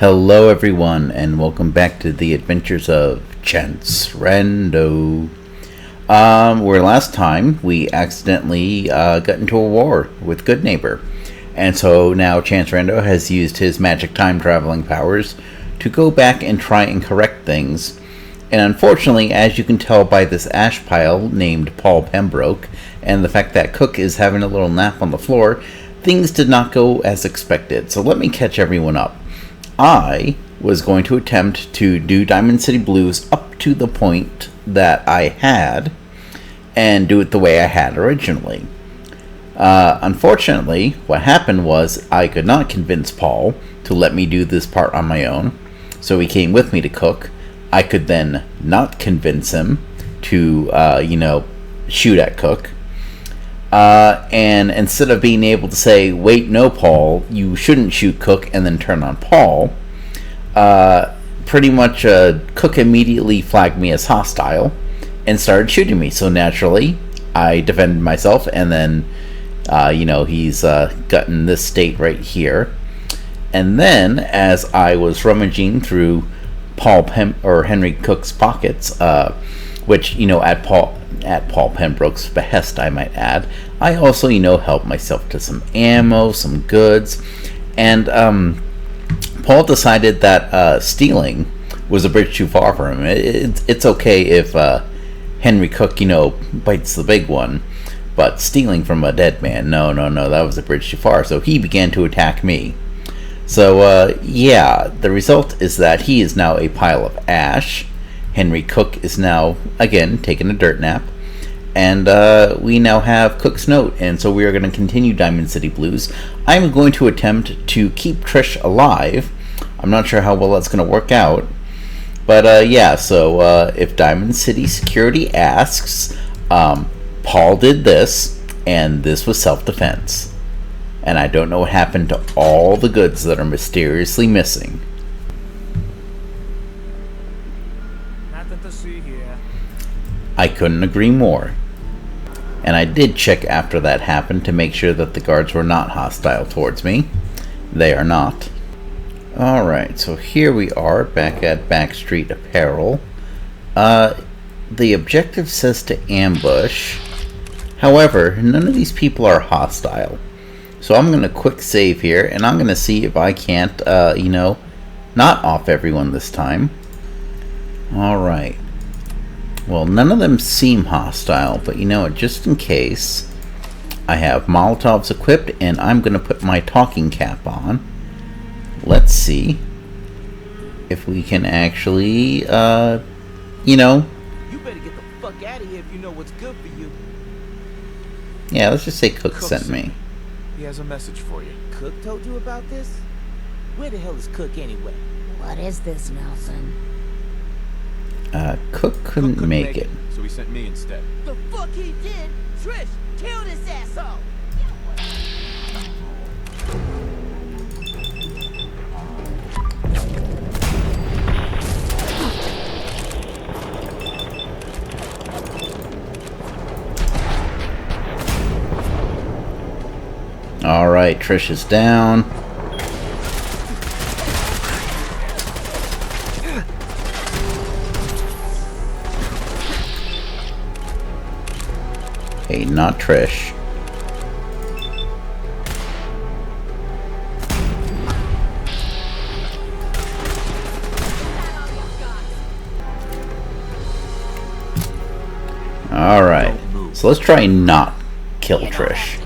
Hello everyone, and welcome back to the adventures of Chance Rando. Where last time we accidentally got into a war with Good Neighbor. And so now Chance Rando has used his magic time traveling powers to go back and try and correct things. And unfortunately, as you can tell by this ash pile named Paul Pembroke, and the fact that Cook is having a little nap on the floor, things did not go as expected. So let me catch everyone up. I was going to attempt to do Diamond City Blues up to the point that I had, and do it the way I had originally. Unfortunately, what happened was I could not convince Paul to let me do this part on my own, so he came with me to Cook. I could then not convince him to, shoot at Cook. And instead of being able to say, wait, no, Paul, you shouldn't shoot Cook, and then turn on Paul, pretty much Cook immediately flagged me as hostile and started shooting me. So naturally, I defended myself, and then, he's gotten this state right here. And then, as I was rummaging through Henry Cook's pockets, which, at Paul Pembroke's behest, I might add, I also, helped myself to some ammo, some goods, and Paul decided that stealing was a bridge too far for him. It's okay if Henry Cook, bites the big one, but stealing from a dead man, no, that was a bridge too far, so he began to attack me. So, the result is that he is now a pile of ash. Henry Cook is now, again, taking a dirt nap. And we now have Cook's note, and so we are going to continue Diamond City Blues. I'm going to attempt to keep Trish alive. I'm not sure how well that's going to work out. But, so if Diamond City Security asks, Paul did this, and this was self-defense. And I don't know what happened to all the goods that are mysteriously missing. Nothing to see here. I couldn't agree more. And I did check after that happened to make sure that the guards were not hostile towards me. They are not. Alright, so here we are back at Backstreet Apparel. The objective says to ambush. However, none of these people are hostile. So I'm going to quick save here, and I'm going to see if I can't, not off everyone this time. Alright. Well, none of them seem hostile, but just in case, I have Molotovs equipped, and I'm going to put my talking cap on. Let's see if we can actually, You better get the fuck out of here if you know what's good for you. Yeah, let's just say Cook sent me. He has a message for you. Cook told you about this? Where the hell is Cook anyway? What is this, Nelson? Cook couldn't make it. So he sent me instead. The fuck he did? Trish, kill this asshole! Alright, Trish is down. Hey, not Trish. Alright, so let's try and not kill Trish.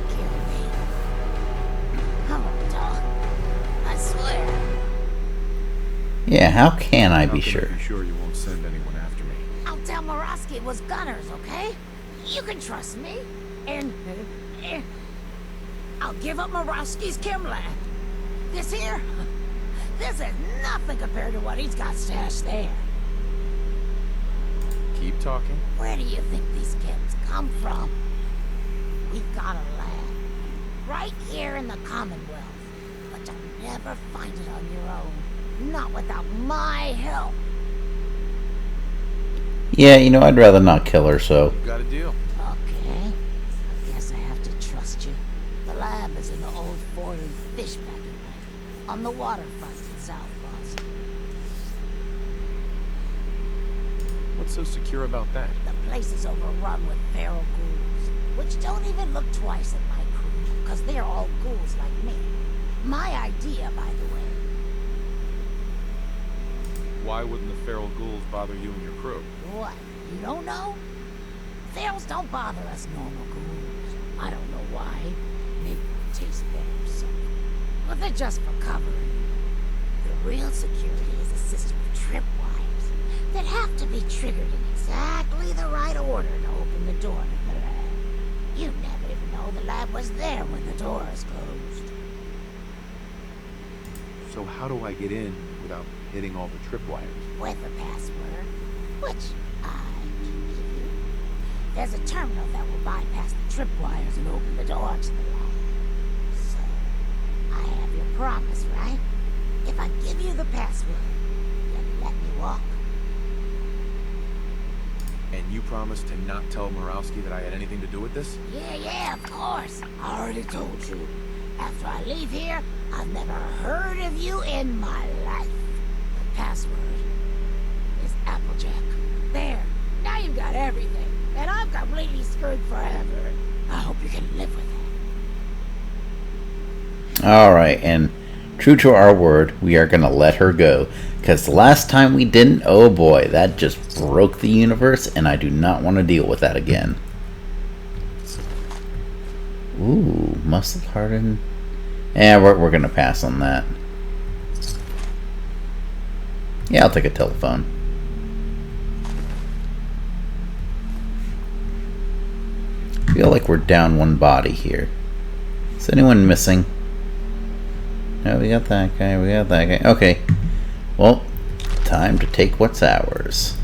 I swear. Yeah, how can I be sure? Be sure you won't send anyone after me. I'll tell Morosky it was gunners, okay? You can trust me. And I'll give up Morosky's Kimland. This here, this is nothing compared to what he's got stashed there. Keep talking. Where do you think these kids come from? We've got a lab right here in the Commonwealth, but you'll never find it on your own. Not without my help. Yeah, I'd rather not kill her, so. Got a deal. Okay. I guess I have to trust you. The lab is in the old Ford and fish packing plant on the waterfront in South Boston. What's so secure about that? The place is overrun with feral ghouls, which don't even look twice at my crew, because they're all ghouls like me. My idea, by the way. Why wouldn't the feral ghouls bother you and your crew? What? You don't know? Ferals don't bother us normal ghouls. I don't know why. Maybe they taste better or something. But they're just for covering. The real security is a system of tripwires that have to be triggered in exactly the right order to open the door to the lab. You never even know the lab was there when the door is closed. So how do I get in without hitting all the tripwires? With a password, which I can give you. There's a terminal that will bypass the tripwires and open the door to the lab. So, I have your promise, right? If I give you the password, you'll let me walk. And you promised to not tell Murawski that I had anything to do with this? Yeah, of course. I already told you. After I leave here, I've never heard of you in my life. The password is Applejack. There. Now you've got everything. And I'm completely screwed forever. I hope you can live with it. Alright, and true to our word, we are going to let her go. Because the last time we didn't, oh boy, that just broke the universe, and I do not want to deal with that again. Ooh, muscle hardened. Yeah, we're going to pass on that. Yeah, I'll take a telephone. Feel like we're down one body here. Is anyone missing? No, we got that guy, we got that guy. Okay. Well, time to take what's ours.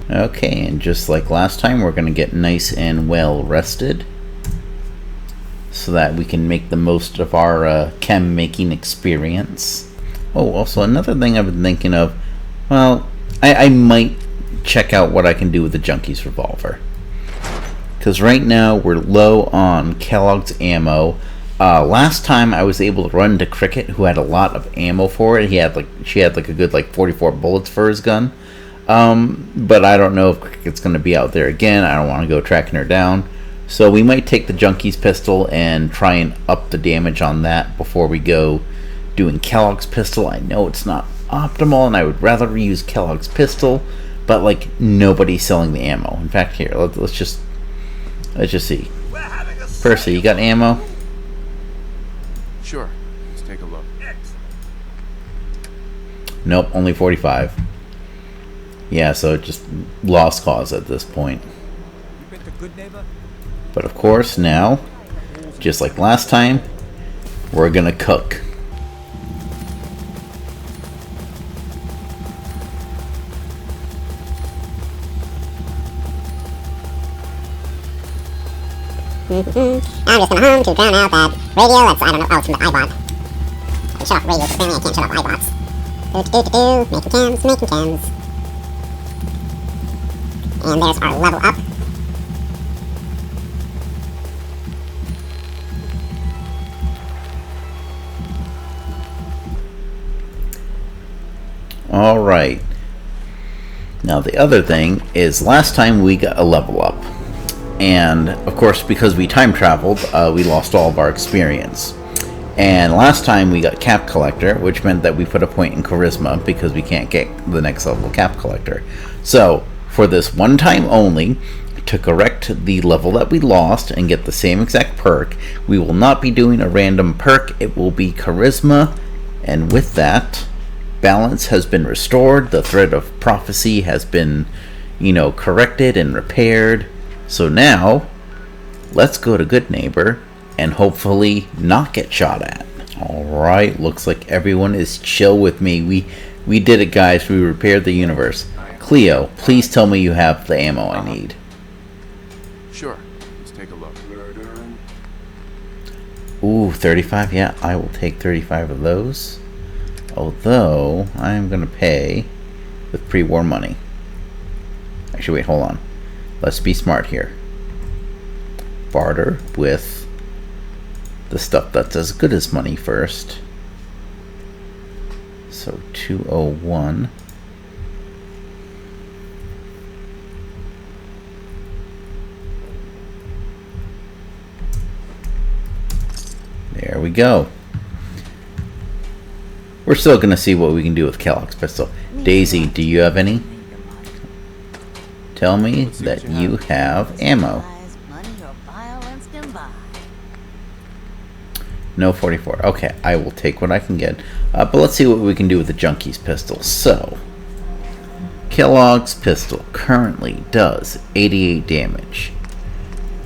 Okay, and just like last time, we're going to get nice and well rested so that we can make the most of our chem making experience. Oh, also another thing I've been thinking of, well, I might check out what I can do with the Junkie's revolver. Because right now we're low on Kellogg's ammo. Last time I was able to run to Cricket, who had a lot of ammo for it. She had like a good 44 bullets for his gun. But I don't know if Cricket's going to be out there again. I don't want to go tracking her down. So we might take the Junkie's pistol and try and up the damage on that before we go doing Kellogg's pistol. I know it's not optimal, and I would rather reuse Kellogg's pistol, but nobody's selling the ammo. In fact, here, let's just see. Percy, you got ammo? Sure. Let's take a look. Nope, only 45. Yeah, so just lost cause at this point. But of course, now, just like last time, we're gonna cook. I'm just going home to drown out that radio that's, I don't know, oh, it's from the iBot. I can shut off radios, apparently I can't shut off iBots. Making chems. And there's our level up. Alright. Now the other thing is last time we got a level up. And of course because we time traveled, we lost all of our experience. And last time we got Cap Collector, which meant that we put a point in Charisma because we can't get the next level Cap Collector. So for this one time only, to correct the level that we lost and get the same exact perk, we will not be doing a random perk. It will be Charisma, and with that, balance has been restored. The thread of prophecy has been, corrected and repaired. So now, let's go to Good Neighbor and hopefully not get shot at. Alright, looks like everyone is chill with me. We did it, guys. We repaired the universe. Cleo, please tell me you have the ammo I need. Sure. Let's take a look. Ooh, 35? Yeah, I will take 35 of those. Although, I am going to pay with pre-war money. Actually, wait, hold on. Let's be smart here. Barter with the stuff that's as good as money first. So 201. There we go. We're still going to see what we can do with Kellogg's pistol. Daisy, do you have any? Tell me that you have ammo. No 44. Okay, I will take what I can get. But let's see what we can do with the Junkie's pistol. So, Kellogg's pistol currently does 88 damage.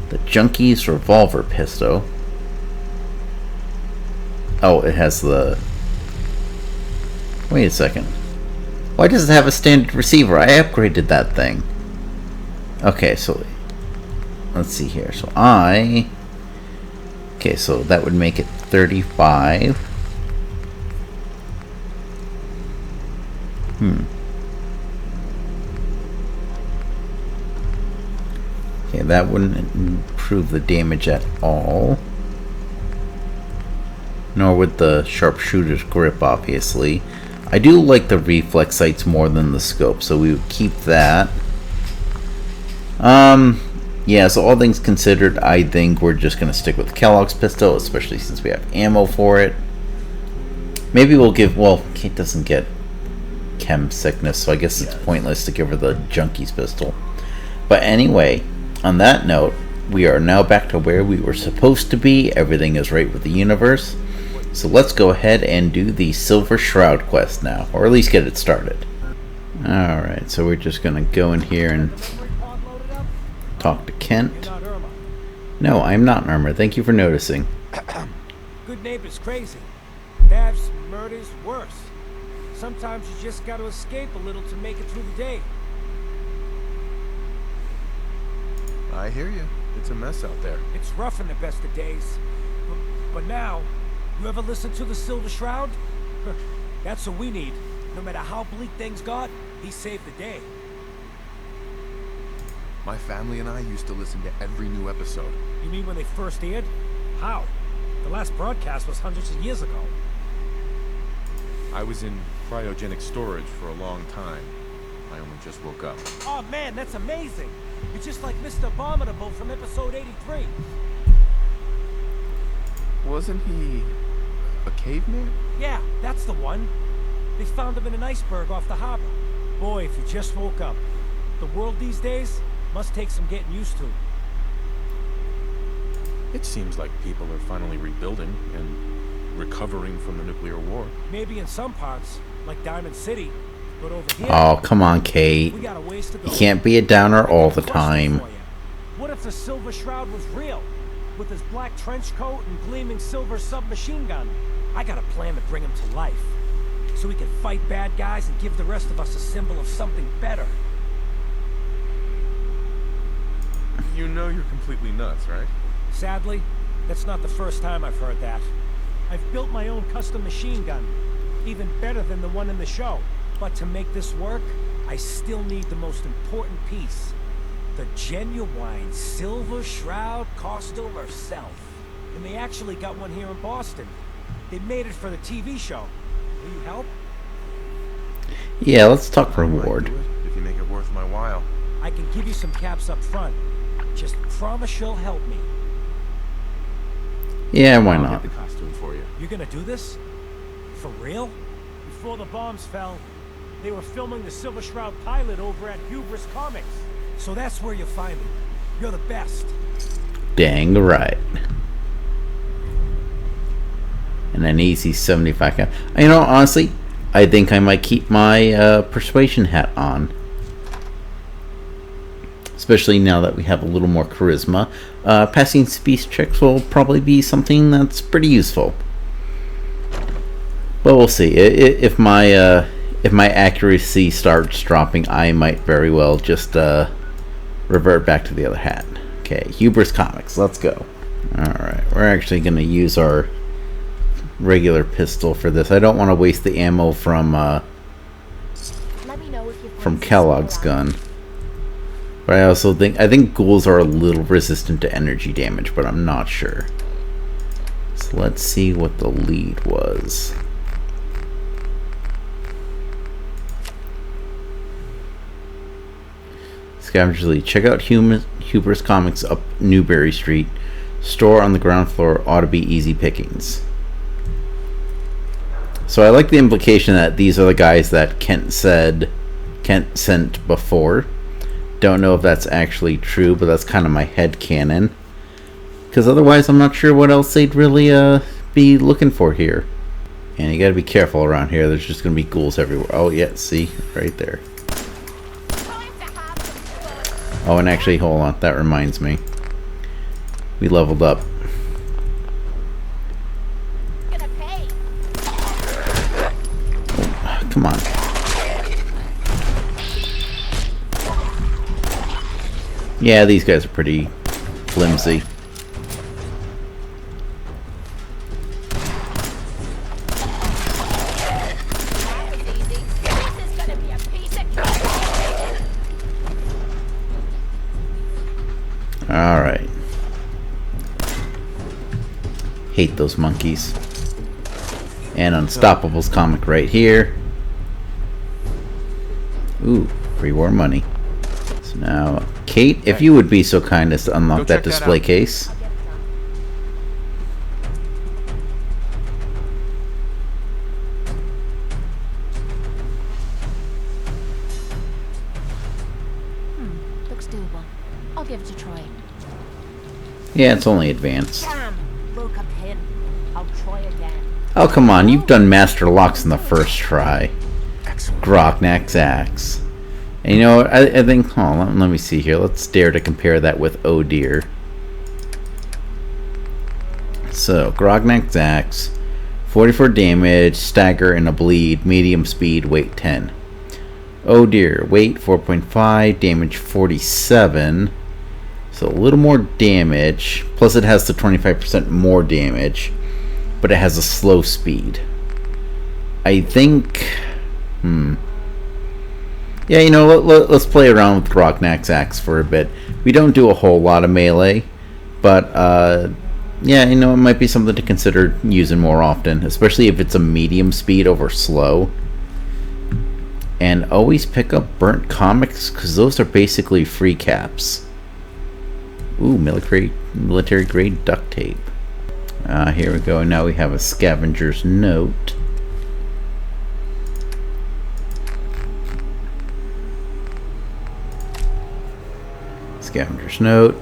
The Junkie's revolver pistol... Oh, it has the... Wait a second. Why does it have a standard receiver? I upgraded that thing. Okay, so... Let's see here. So I... Okay, so that would make it 35. Okay, that wouldn't improve the damage at all. Nor would the sharpshooter's grip, obviously. I do like the reflex sights more than the scope, so we would keep that. Yeah, so all things considered, I think we're just going to stick with Kellogg's pistol, especially since we have ammo for it. Maybe we'll give... Well, Kate doesn't get chem sickness, so I guess it's pointless to give her the Junkie's pistol. But anyway, on that note, we are now back to where we were supposed to be. Everything is right with the universe. So let's go ahead and do the Silver Shroud quest now, or at least get it started. Alright, so we're just going to go in here and talk to Kent. No, I'm not Irma. Thank you for noticing. Good neighbors crazy. Thefts, murders, worse. Sometimes you just gotta escape a little to make it through the day. I hear you. It's a mess out there. It's rough in the best of days. But now, you ever listen to the Silver Shroud? That's what we need. No matter how bleak things got, he saved the day. My family and I used to listen to every new episode. You mean when they first aired? How? The last broadcast was hundreds of years ago. I was in cryogenic storage for a long time. I only just woke up. Oh man, that's amazing! You're just like Mr. Abominable from episode 83. Wasn't he a caveman? Yeah, that's the one. They found him in an iceberg off the harbor. Boy, if you just woke up. The world these days must take some getting used to. It seems like people are finally rebuilding and recovering from the nuclear war. Maybe in some parts, like Diamond City, but over here... Oh, come on, Kate. We got a ways to go. You can't be a downer all the time. What if the Silver Shroud was real? With his black trench coat and gleaming silver submachine gun? I got a plan to bring him to life. So we can fight bad guys and give the rest of us a symbol of something better. You know you're completely nuts, right? Sadly, that's not the first time I've heard that. I've built my own custom machine gun, even better than the one in the show. But to make this work, I still need the most important piece. The genuine Silver Shroud costume herself. And they actually got one here in Boston. They made it for the TV show. Will you help? Yeah, let's talk reward. If you make it worth my while. I can give you some caps up front. Just promise she'll help me. Yeah, why I'll not? get the costume for you. You're gonna do this? For real? Before the bombs fell, they were filming the Silver Shroud pilot over at Hubris Comics. So that's where you'll find me. You're the best. Dang right. And an easy 75 cap. You know, honestly, I think I might keep my persuasion hat on. Especially now that we have a little more charisma. Passing speech checks will probably be something that's pretty useful. But we'll see. If my accuracy starts dropping, I might very well just revert back to the other hat. Okay, Hubris Comics. Let's go. Alright, we're actually going to use our regular pistol for this. I don't want to waste the ammo from Kellogg's gun. But I also think ghouls are a little resistant to energy damage, but I'm not sure. So So let's see what the lead was. Scavenger lead. Check out Huber's Comics up Newberry Street. Store on the ground floor ought to be easy pickings. So I like the implication that these are the guys that Kent sent before. Don't know if that's actually true, but that's kind of my headcanon. Because otherwise I'm not sure what else they'd really be looking for here. And you gotta be careful around here. There's just gonna be ghouls everywhere. Oh yeah, see? Right there. Oh, and actually, hold on. That reminds me. We leveled up. Oh, come on. Yeah, these guys are pretty flimsy. Alright. Hate those monkeys. And Unstoppable's comic right here. Ooh, pre-war money. So now, Kate, if you would be so kind as to unlock that display case. Looks doable. I'll give it to Troy. Yeah, it's only advanced. Damn, broke a pin. I'll try again. Oh, come on. You've done Master Locks in the first try. Grognak's Axe. And you know what? I think... Oh, let me see here. Let's dare to compare that with Oh Dear. So, Grognak's Axe. 44 damage, stagger, and a bleed. Medium speed, weight 10. Oh Dear. Weight 4.5, damage 47. So a little more damage, plus it has the 25% more damage, but it has a slow speed. I think, yeah, you know, let's play around with Grognak's Axe for a bit. We don't do a whole lot of melee, but yeah, you know, it might be something to consider using more often, especially if it's a medium speed over slow. And always pick up burnt comics, because those are basically free caps. Ooh, military grade duct tape. Here we go. Now we have a scavenger's note. Scavenger's note.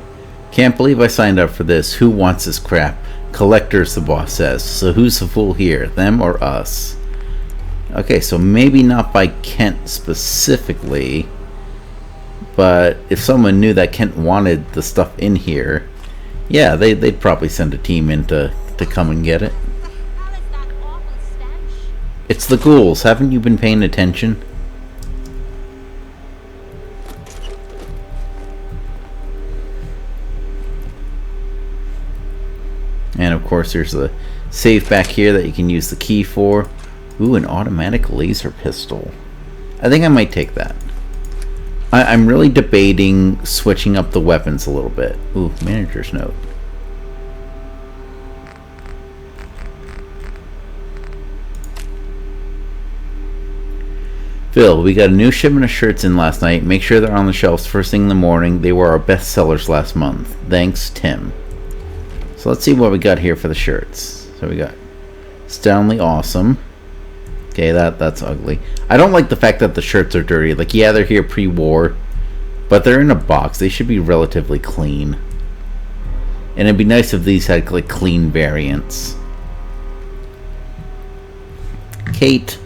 Can't believe I signed up for this. Who wants this crap? Collectors, the boss says. So who's the fool here? Them or us? Okay, so maybe not by Kent specifically. But if someone knew that Kent wanted the stuff in here, yeah, they'd probably send a team in to come and get it. It's the ghouls. Haven't you been paying attention? And of course there's the safe back here that you can use the key for. Ooh, an automatic laser pistol. I think I might take that. I'm really debating switching up the weapons a little bit. Ooh, manager's note. Phil, we got a new shipment of shirts in last night. Make sure they're on the shelves first thing in the morning. They were our best sellers last month. Thanks, Tim. So let's see what we got here for the shirts. So we got Astoundingly Awesome. Okay, that's ugly. I don't like the fact that the shirts are dirty. Like, yeah, they're here pre-war, but they're in a box. They should be relatively clean. And it'd be nice if these had, like, clean variants. Kate.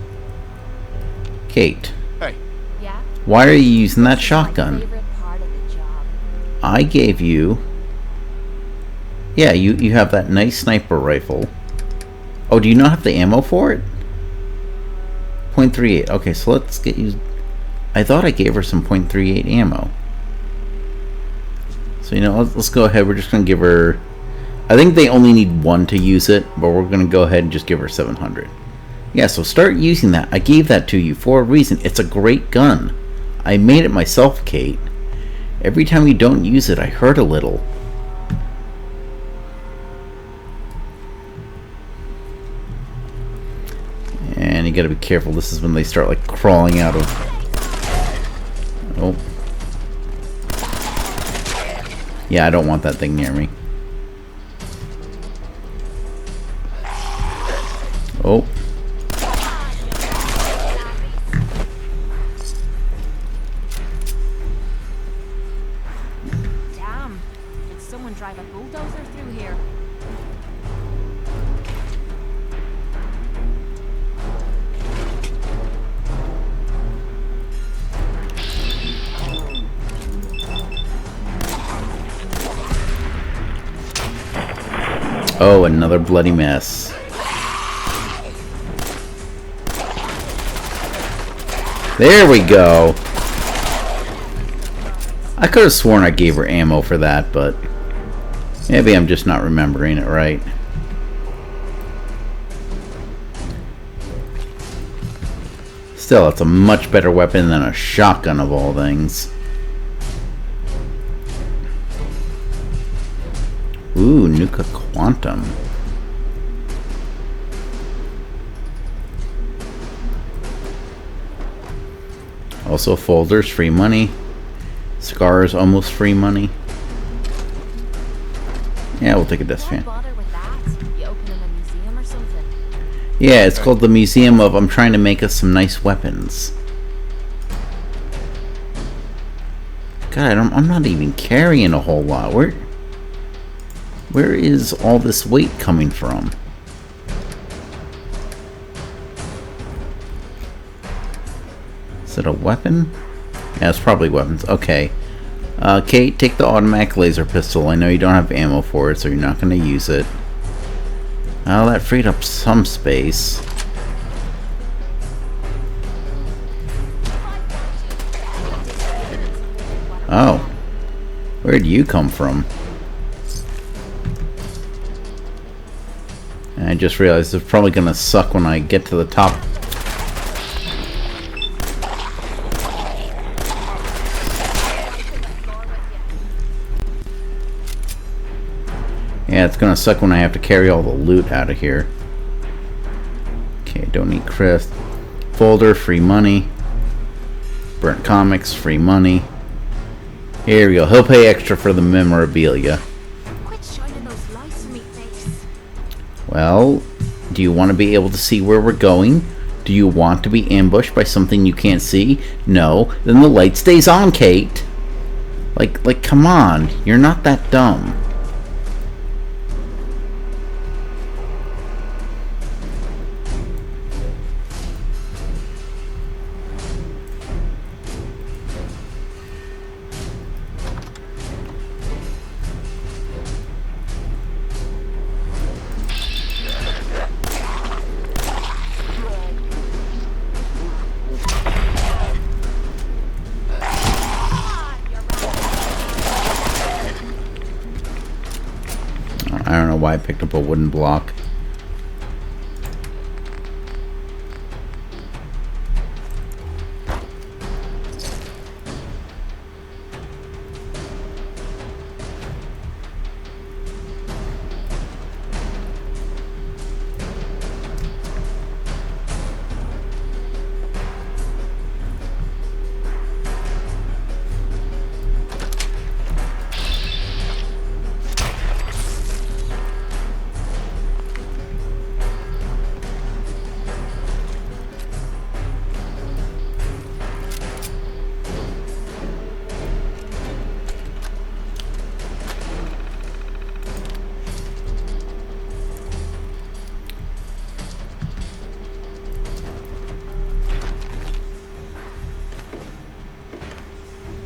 Kate. Hey. Yeah? Why are you using that shotgun? Favorite part of the job. I gave you... Yeah, you have that nice sniper rifle. Oh, do you not have the ammo for it? 0.38. Okay, so let's get you... I thought I gave her some 0.38 ammo. So, you know, let's go ahead. We're just going to give her... I think they only need one to use it, but we're going to go ahead and just give her 700. Yeah, so start using that. I gave that to you for a reason. It's a great gun. I made it myself, Kate. Every time you don't use it, I hurt a little. gotta be careful. This is when they start like crawling out of... Oh. Yeah, I don't want that thing near me. Oh. Damn. Did someone drive a bulldozer through here? Oh, another bloody mess. There we go. I could have sworn I gave her ammo for that, but maybe I'm just not remembering it right. Still, it's a much better weapon than a shotgun of all things. Ooh, Nuka Quantum. Also folders, free money. Scars, almost free money. Yeah, we'll take a disc fan. Why bother with that? You open in a museum or something? Yeah, it's called the Museum of I'm trying to make us some nice weapons. God, I'm not even carrying a whole lot. Where is all this weight coming from? Is it a weapon? Yeah, it's probably weapons. Okay. Kate, take the automatic laser pistol. I know you don't have ammo for it, so you're not going to use it. Well, that freed up some space. Oh. Where'd you come from? And I just realized it's probably going to suck when I get to the top. Yeah, it's gonna suck when I have to carry all the loot out of here. Okay, don't need crisp. Folder, free money. Burnt comics, free money. Here we go. He'll pay extra for the memorabilia. Quit shining those lights in me face. Well, do you want to be able to see where we're going? Do you want to be ambushed by something you can't see? No. Then the light stays on, Kate. Like, come on. You're not that dumb. I don't know why I picked up a wooden block.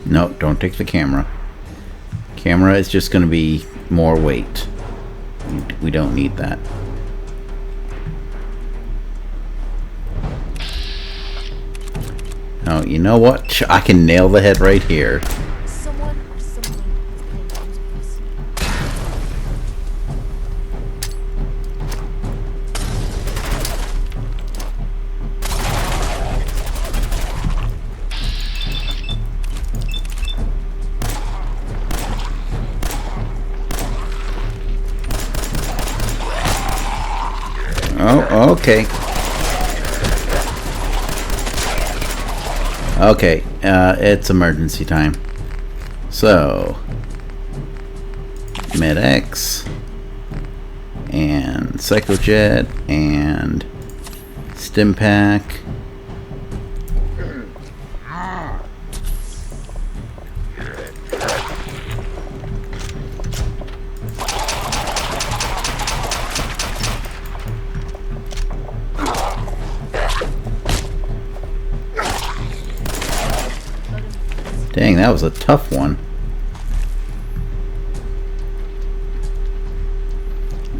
No, don't take the camera. Camera is just going to be more weight. We don't need that. Oh, you know what? I can nail the head right here. Someone or something is playing games with us. Oh, okay. Okay, it's emergency time. So, Med-X, and Psychojet, and Stimpack. Dang, that was a tough one.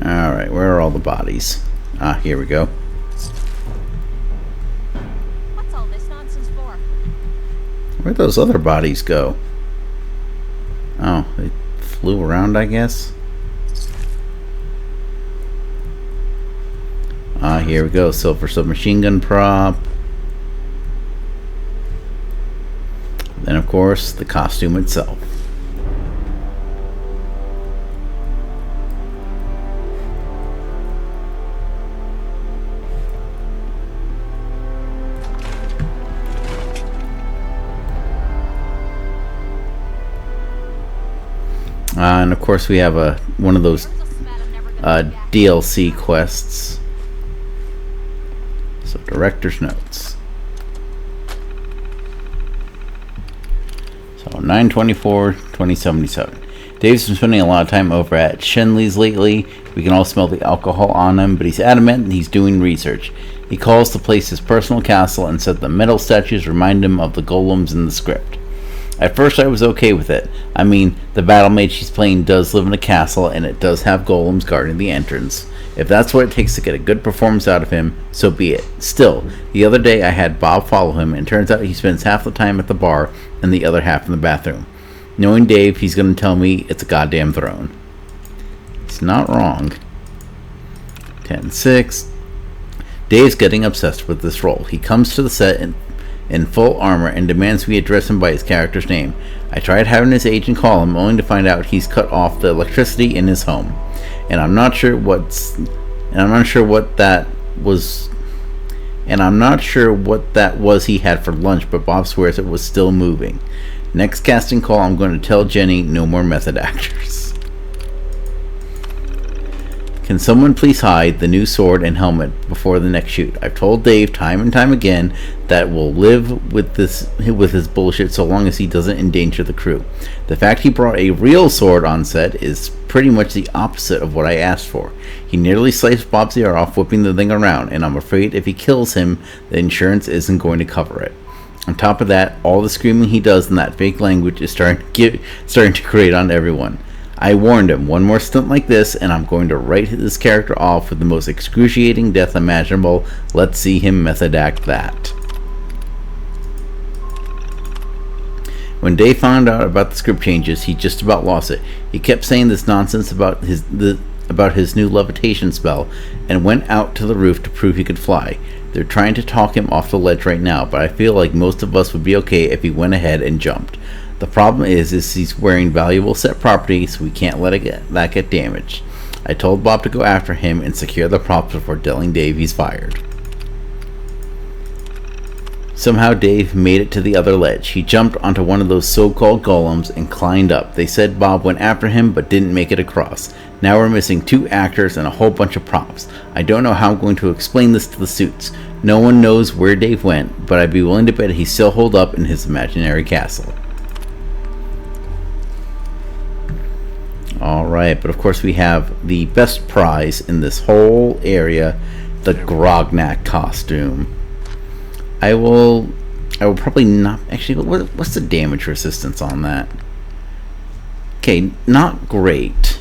Alright, where are all the bodies? Ah, here we go. What's all this nonsense for? Where'd those other bodies go? Oh, they flew around, I guess. Ah, here we go. Silver submachine gun prop. Then, of course, the costume itself. And of course, we have one of those DLC quests. So, director's notes. So 9/24/2077. Dave's been spending a lot of time over at Shenley's lately. We can all smell the alcohol on him, but he's adamant he's doing research. He calls the place his personal castle and said the metal statues remind him of the golems in the script. At first I was okay with it. I mean, the battle mage she's playing does live in a castle and it does have golems guarding the entrance. If that's what it takes to get a good performance out of him, so be it. Still, the other day I had Bob follow him, and it turns out he spends half the time at the bar and the other half in the bathroom. Knowing Dave, he's going to tell me it's a goddamn throne. He's not wrong. 10/6. Dave's getting obsessed with this role. He comes to the set in full armor and demands we address him by his character's name. I tried having his agent call him, only to find out he's cut off the electricity in his home. And I'm not sure what that was he had for lunch, but Bob swears it was still moving. Next casting call, I'm going to tell Jenny no more method actors. Can someone please hide the new sword and helmet before the next shoot? I've told Dave time and time again that we'll live with his bullshit so long as he doesn't endanger the crew. The fact he brought a real sword on set is pretty much the opposite of what I asked for. He nearly sliced Bob's ear off whipping the thing around, and I'm afraid if he kills him, the insurance isn't going to cover it. On top of that, all the screaming he does in that fake language is starting to grate on everyone. I warned him, one more stunt like this and I'm going to write this character off with the most excruciating death imaginable. Let's see him method act that. When Dave found out about the script changes, he just about lost it. He kept saying this nonsense about his new levitation spell and went out to the roof to prove he could fly. They're trying to talk him off the ledge right now, but I feel like most of us would be okay if he went ahead and jumped. The problem is he's wearing valuable set property, so we can't let that get damaged. I told Bob to go after him and secure the props before telling Dave he's fired. Somehow Dave made it to the other ledge. He jumped onto one of those so-called golems and climbed up. They said Bob went after him but didn't make it across. Now we're missing 2 actors and a whole bunch of props. I don't know how I'm going to explain this to the suits. No one knows where Dave went, but I'd be willing to bet he's still holed up in his imaginary castle. Alright, but of course we have the best prize in this whole area, the Grognak costume. I will probably not... Actually, what's the damage resistance on that? Okay, not great.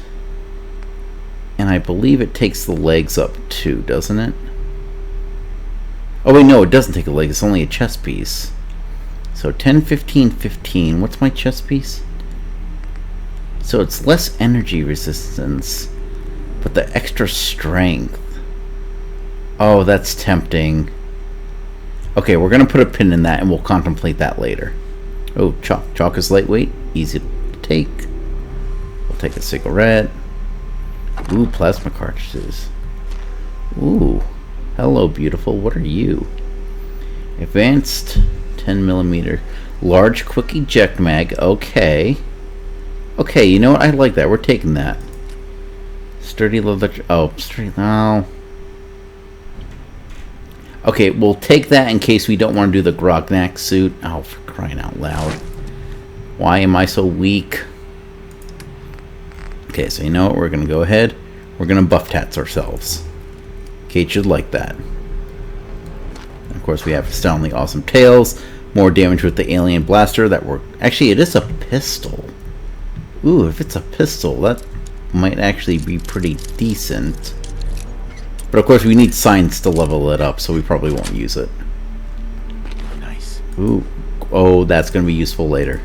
And I believe it takes the legs up too, doesn't it? Oh wait, no, it doesn't take a leg. It's only a chest piece. So 10, 15, 15. What's my chest piece? So it's less energy resistance, but the extra strength. Oh, that's tempting. Okay, we're going to put a pin in that and we'll contemplate that later. Oh, chalk. Chalk is lightweight, easy to take. We'll take a cigarette. Ooh, plasma cartridges. Ooh, hello, beautiful. What are you? Advanced 10mm. Large quick eject mag. Okay. Okay, you know what? I like that. We're taking that. Sturdy leather... Oh, sturdy... Oh. Okay, we'll take that in case we don't want to do the Grognak suit. Oh, for crying out loud. Why am I so weak? Okay, so you know what? We're going to go ahead. We're going to buff tats ourselves. Kate should like that. And of course, we have astoundingly awesome tails. More damage with the alien blaster. That work. Actually, it is a pistol. Ooh, if it's a pistol, that might actually be pretty decent. But of course, we need science to level it up, so we probably won't use it. Nice. Ooh. Oh, that's going to be useful later.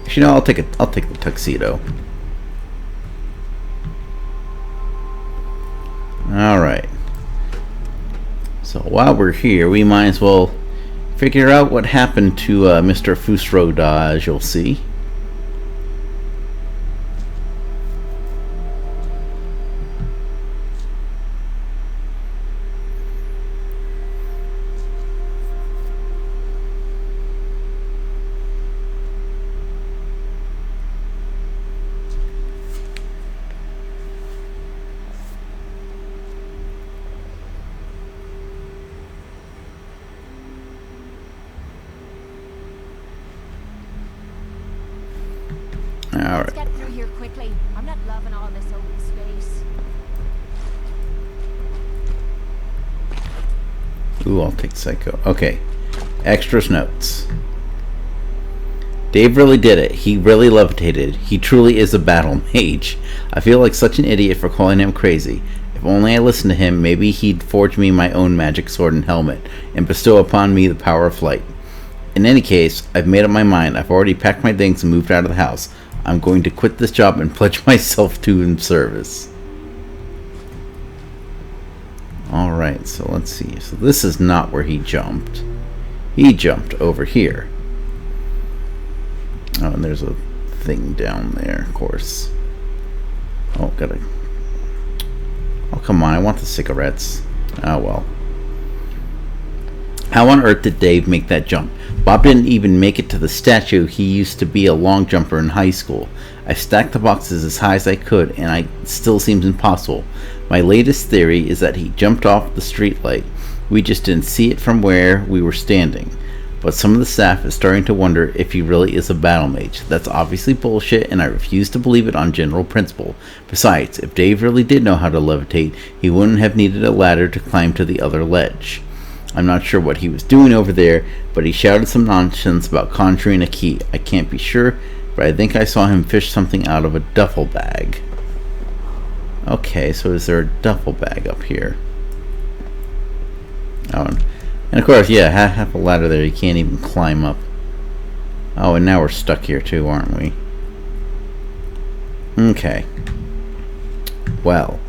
Actually, no, I'll take the tuxedo. Alright. So while we're here, we might as well figure out what happened to Mr. Fusroda, as you'll see. Let's get through here quickly. I'm not loving all this open space. Ooh, I'll take Psycho. Okay. Extras notes. Dave really did it. He really levitated. He truly is a battle mage. I feel like such an idiot for calling him crazy. If only I listened to him, maybe he'd forge me my own magic sword and helmet, and bestow upon me the power of flight. In any case, I've made up my mind. I've already packed my things and moved out of the house. I'm going to quit this job and pledge myself to his service. Alright, so let's see. So this is not where he jumped. He jumped over here. Oh, and there's a thing down there, of course. Oh, gotta... Oh, come on, I want the cigarettes. Oh, well. How on earth did Dave make that jump? Bob didn't even make it to the statue. He used to be a long jumper in high school. I stacked the boxes as high as I could, and it still seems impossible. My latest theory is that he jumped off the streetlight. We just didn't see it from where we were standing. But some of the staff is starting to wonder if he really is a battle mage. That's obviously bullshit, and I refuse to believe it on general principle. Besides, if Dave really did know how to levitate, he wouldn't have needed a ladder to climb to the other ledge. I'm not sure what he was doing over there, but he shouted some nonsense about conjuring a key. I can't be sure, but I think I saw him fish something out of a duffel bag. Okay, so is there a duffel bag up here? Oh, and of course, yeah, half a ladder there. You can't even climb up. Oh, and now we're stuck here too, aren't we? Okay. Well.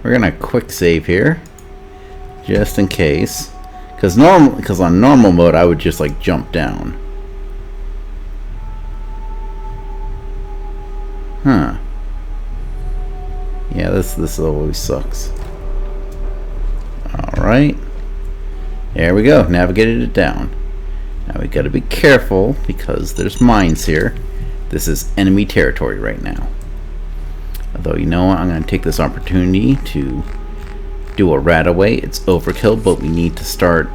We're gonna quick save here, just in case, because on normal mode I would just like jump down. Huh? Yeah, this always sucks. All right, there we go. Navigated it down. Now we gotta be careful because there's mines here. This is enemy territory right now. Although, you know what, I'm going to take this opportunity to do a Radaway. It's overkill, but we need to start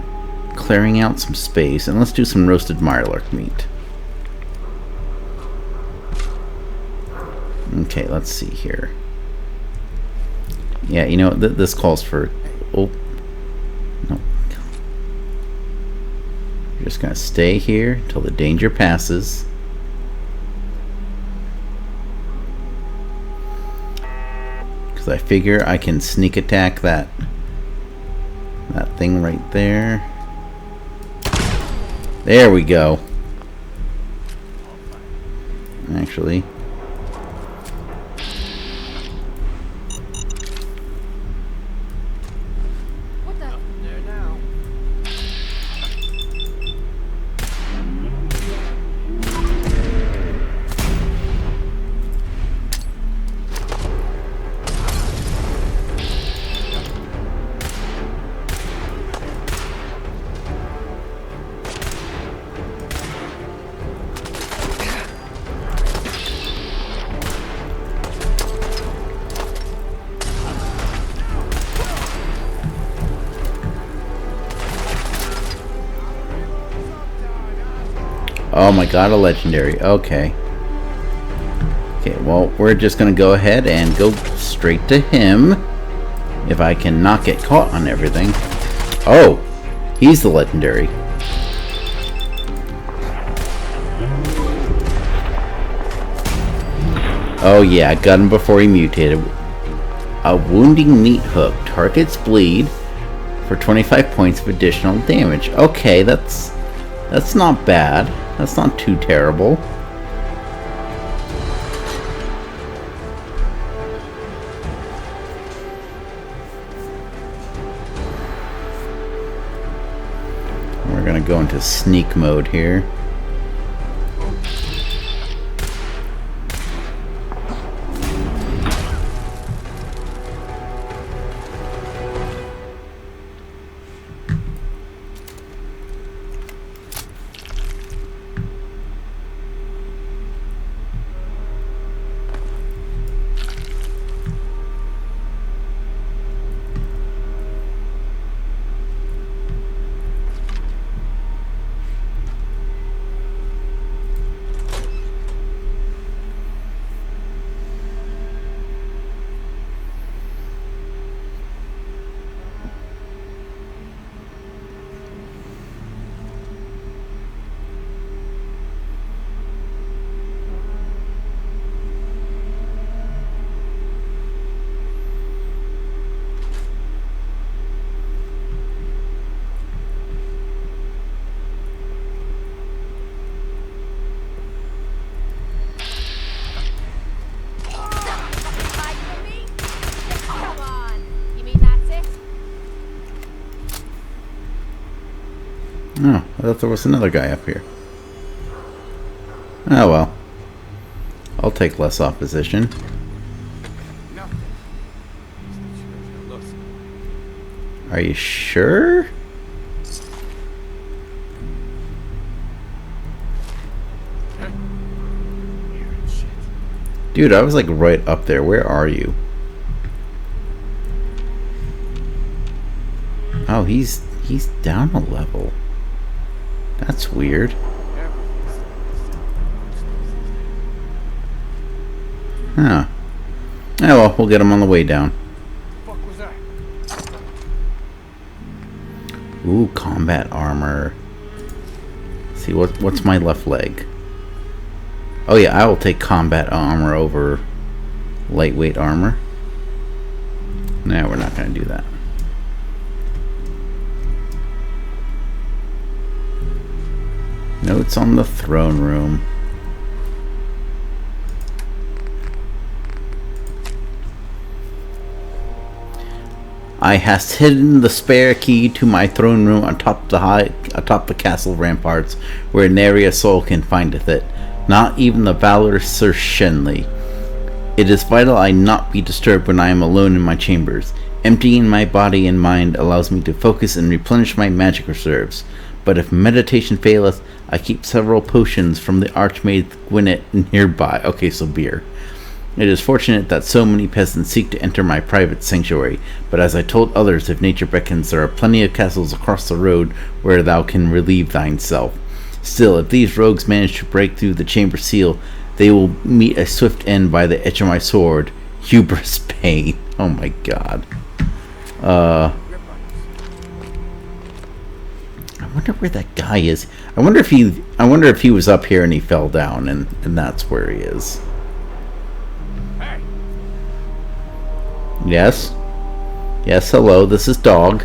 clearing out some space. And let's do some roasted Mirelurk meat. Okay, let's see here. Yeah, you know, this calls for... Oh. No. We're just going to stay here until the danger passes. I figure I can sneak attack that thing right there. There we go. Actually, What the? There now. Oh my god, a legendary. Okay. Okay, well, we're just gonna go ahead and go straight to him. If I can not get caught on everything. Oh! He's the legendary. Oh yeah, I got him before he mutated. A wounding meat hook. Targets bleed for 25 points of additional damage. Okay, that's not bad. That's not too terrible. We're gonna go into sneak mode here. Oh, I thought there was another guy up here. Oh well. I'll take less opposition. Are you sure? Dude, I was like right up there. Where are you? Oh, he's down a level. That's weird. Huh. Oh well, we'll get him on the way down. Ooh, combat armor. Let's see, what's my left leg? Oh yeah, I will take combat armor over lightweight armor. No, we're not going to do that. Notes on the throne room. I has hidden the spare key to my throne room atop the castle ramparts, where nary a soul can findeth it, not even the valorous Sir Shenley. It is vital I not be disturbed when I am alone in my chambers. Emptying my body and mind allows me to focus and replenish my magic reserves. But if meditation faileth, I keep several potions from the Archmaid Gwyneth nearby. Okay, so beer. It is fortunate that so many peasants seek to enter my private sanctuary, but as I told others, if nature beckons, there are plenty of castles across the road where thou can relieve thyself. Still, if these rogues manage to break through the chamber seal, they will meet a swift end by the edge of my sword. Hubris pain. Oh my god. I wonder where that guy is. I wonder if he was up here and he fell down and that's where he is. Hey. Yes? Yes, hello, this is Dog.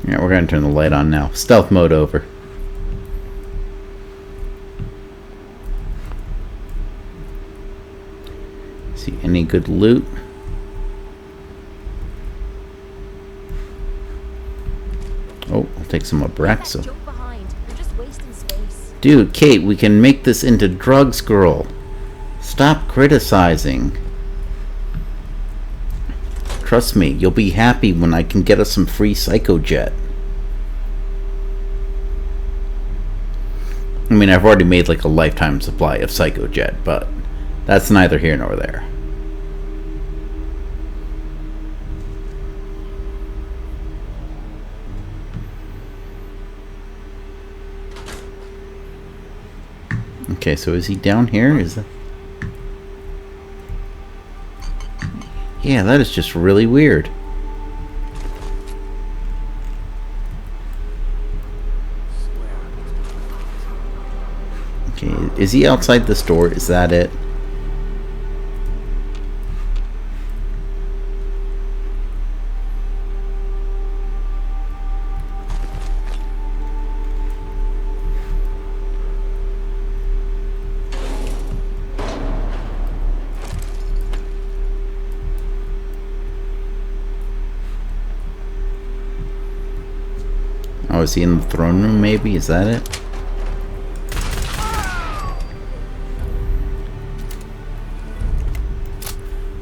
Yeah, we're gonna turn the light on now. Stealth mode over. See any good loot? Oh, I'll take some Abraxo. Jump behind. You're just wasting space. Dude, Kate, we can make this into drugs, girl. Stop criticizing. Trust me, you'll be happy when I can get us some free Psychojet. I mean, I've already made like a lifetime supply of Psychojet, but That's neither here nor there. Okay, so is he down here? Is that... Yeah, that is just really weird. Okay, is he outside this door? Is that it? Oh, is he in the throne room maybe? Is that it?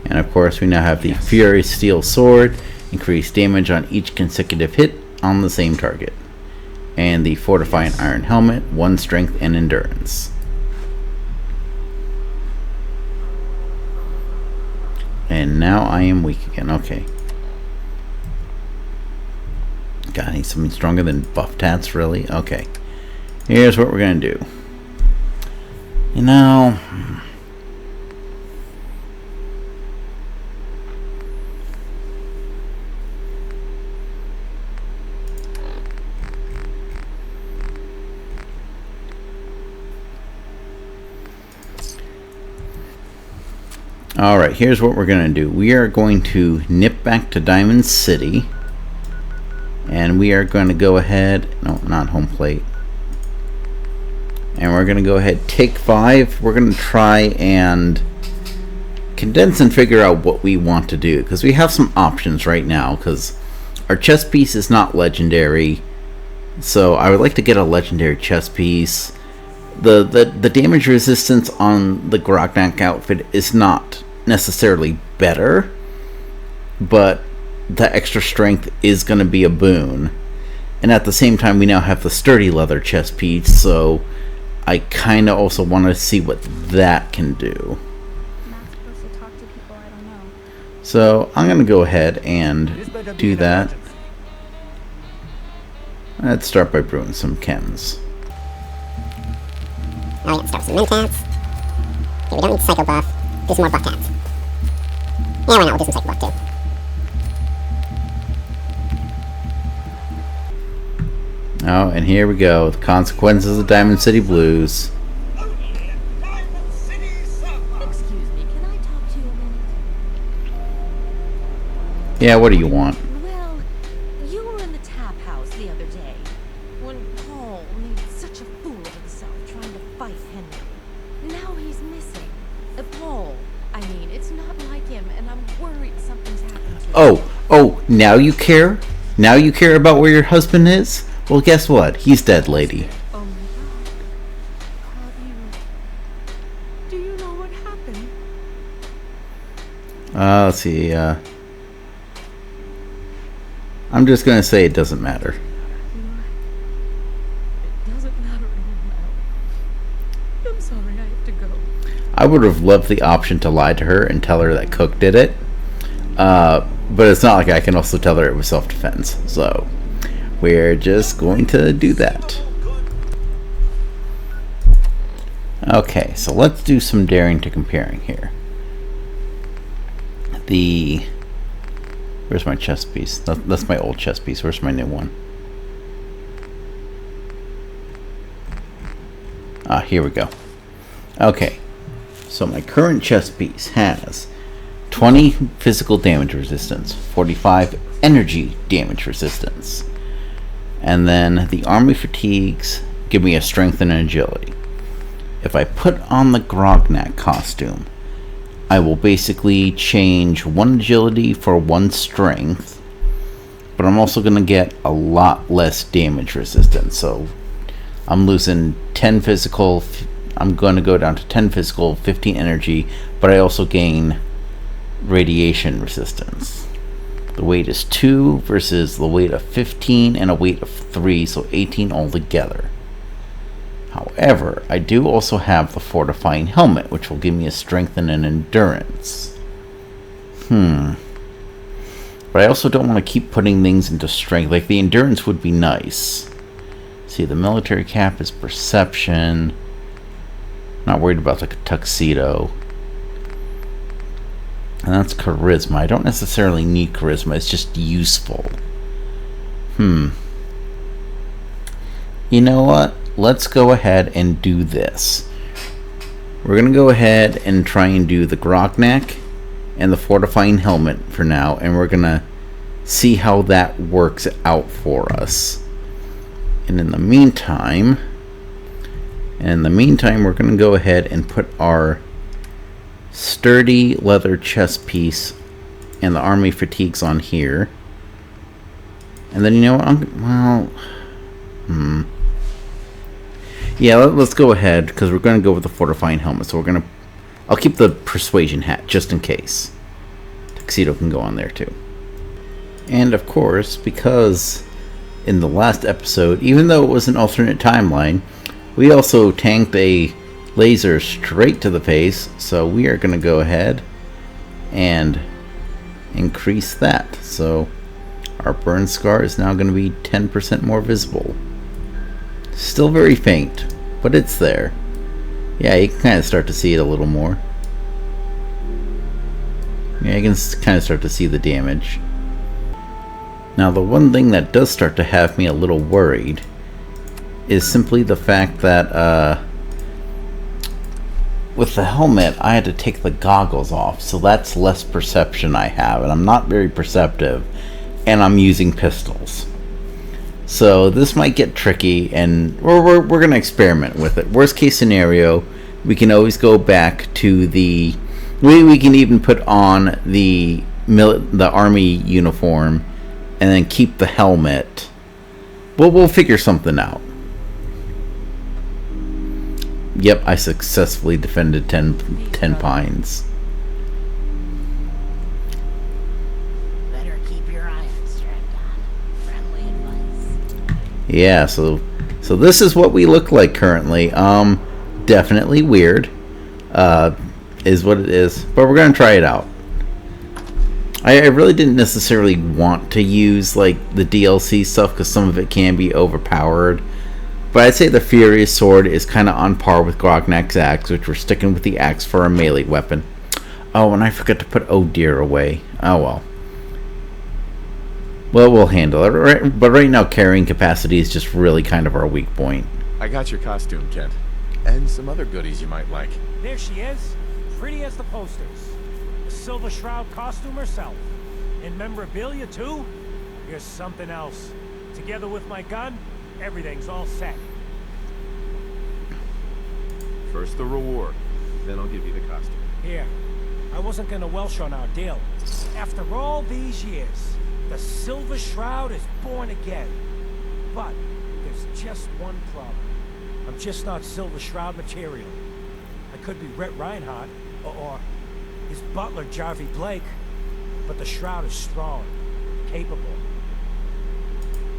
And of course we now have the Fury Steel Sword, increased damage on each consecutive hit on the same target. And the Fortifying Iron Helmet, 1 strength and endurance. And now I am weak again, okay. God, I need something stronger than buff tats, really? Okay. Here's what we're gonna do. You know... Alright, here's what we're gonna do. We are going to nip back to Diamond City. And we are going to go ahead, no, not home plate. And we're going to go ahead, take 5. We're going to try and condense and figure out what we want to do. Because we have some options right now. Because our chess piece is not legendary. So I would like to get a legendary chess piece. The damage resistance on the Grognak outfit is not necessarily better. But the extra strength is going to be a boon. And at the same time, we now have the sturdy leather chest piece, so I kind of also want to see what that can do. I'm not supposed to talk to people I don't know. So I'm going to go ahead and do that. Let's start by brewing some chems. Oh yeah, start with some mentats. Okay, we don't need psycho buff. Do some more buff tats. Yeah, why not? We'll do some psycho buff too. Oh, and here we go. The consequences of Diamond City Blues. Excuse me, can I talk to you a minute? Yeah, what do you want? Well, you were in the tap house the other day when Paul made such a fool of himself trying to fight Henry. Now he's missing. Paul, I mean, it's not like him, and I'm worried something's happened to him. Oh, now you care? Now you care about where your husband is? Well, guess what? He's dead, lady. Oh my God. Do you know what happened? Let's see, I'm just gonna say it doesn't matter. It doesn't matter anymore. I'm sorry, I have to go. I would have loved the option to lie to her and tell her that Cook did it. But it's not like I can also tell her it was self-defense. So, we're just going to do that. Okay, so let's do some daring to comparing here. Where's my chess piece? That's my old chess piece. Where's my new one? Ah, here we go. Okay, so my current chess piece has 20 physical damage resistance, 45 energy damage resistance, and then the army fatigues give me a strength and an agility. If I put on the Grognak costume, I will basically change 1 agility for 1 strength, but I'm also going to get a lot less damage resistance. So I'm losing 10 physical, I'm going to go down to 10 physical, 15 energy, but I also gain radiation resistance. The weight is 2 versus the weight of 15 and a weight of 3, so 18 altogether. However, I do also have the fortifying helmet, which will give me a strength and an endurance. But I also don't want to keep putting things into strength. Like, the endurance would be nice. See, the military cap is perception. Not worried about the tuxedo. And that's charisma. I don't necessarily need charisma. It's just useful. You know what? Let's go ahead and do this. We're going to go ahead and try and do the Grognak and the fortifying helmet for now. And we're going to see how that works out for us. And in the meantime, we're going to go ahead and put our sturdy leather chest piece and the army fatigues on here. And then, you know what? Yeah, let's go ahead, because we're going to go with the fortifying helmet. So I'll keep the persuasion hat, just in case. Tuxedo can go on there, too. And, of course, because in the last episode, even though it was an alternate timeline, we also tanked a laser straight to the face, so we are going to go ahead and increase that. So our burn scar is now going to be 10% more visible. Still very faint, but it's there. Yeah, you can kind of start to see it a little more. Yeah, you can kind of start to see the damage. Now, the one thing that does start to have me a little worried is simply the fact that with the helmet, I had to take the goggles off, so that's less perception I have, and I'm not very perceptive, and I'm using pistols. So this might get tricky, and we're going to experiment with it. Worst case scenario, we can always go back to the... We can even put on the army uniform and then keep the helmet. We'll figure something out. Yep, I successfully defended 10 pines. Better keep your eye on Strandon. Friendly advice. Yeah, so this is what we look like currently. Definitely weird. Is what it is. But we're gonna try it out. I really didn't necessarily want to use like the DLC stuff because some of it can be overpowered. But I'd say the Furious Sword is kind of on par with Grognak's Axe, which we're sticking with the axe for a melee weapon. Oh, and I forgot to put Oh Dear away. Oh well. Well, we'll handle it. Right? But right now, carrying capacity is just really kind of our weak point. I got your costume, Kent. And some other goodies you might like. There she is, pretty as the posters. The Silver Shroud costume herself. And memorabilia, too? Here's something else. Together with my gun, everything's all set. First the reward, then I'll give you the costume. Here, I wasn't gonna welsh on our deal. After all these years, the Silver Shroud is born again. But there's just one problem. I'm just not Silver Shroud material. I could be Rhett Reinhardt, or his butler, Jarvie Blake. But the Shroud is strong, capable.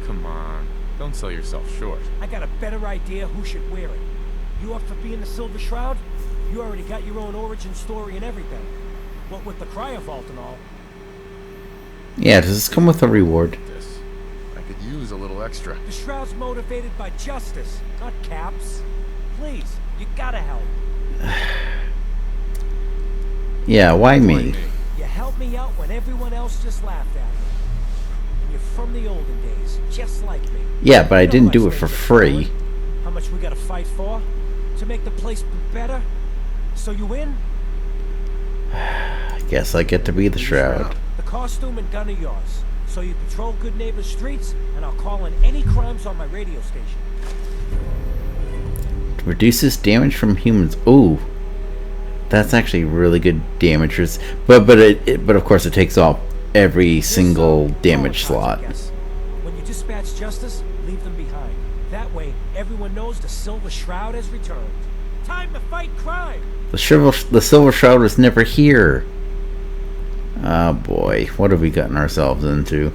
Come on, don't sell yourself short. I got a better idea who should wear it. You up for being the Silver Shroud? You already got your own origin story and everything. What with the Cryo Vault and all. Yeah, does this come with a reward? This. I could use a little extra. The Shroud's motivated by justice, not caps. Please, you gotta help. Yeah, why me? You helped me out when everyone else just laughed at me. And you're from the olden days, just like me. Yeah, but I didn't do it for free. How much we gotta fight for? To make the place better? So you win? I guess I get to be the Shroud. The costume and gun are yours. So you patrol Good Neighbor streets, and I'll call in any crimes on my radio station. Reduces damage from humans. Ooh, that's actually really good damage. But of course it takes off every single damage slot. When you dispatch justice, leave them behind. That way, everyone knows the Silver Shroud has returned. Time to fight crime. The Silver Shroud was never here. Oh boy, what have we gotten ourselves into?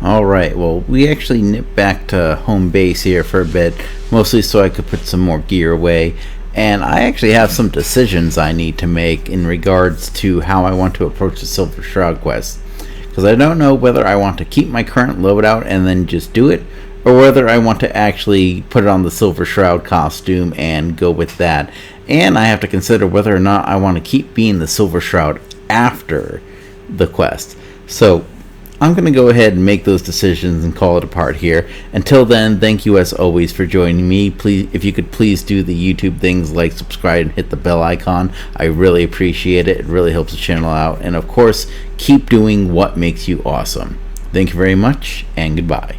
Alright, well, we actually nipped back to home base here for a bit, mostly so I could put some more gear away, and I actually have some decisions I need to make in regards to how I want to approach the Silver Shroud quest. Because I don't know whether I want to keep my current loadout and then just do it, or whether I want to actually put it on the Silver Shroud costume and go with that. And I have to consider whether or not I want to keep being the Silver Shroud after the quest. So I'm going to go ahead and make those decisions and call it a part here. Until then, thank you as always for joining me. Please, if you could please do the YouTube things like subscribe and hit the bell icon. I really appreciate it. It really helps the channel out. And of course, keep doing what makes you awesome. Thank you very much, and goodbye.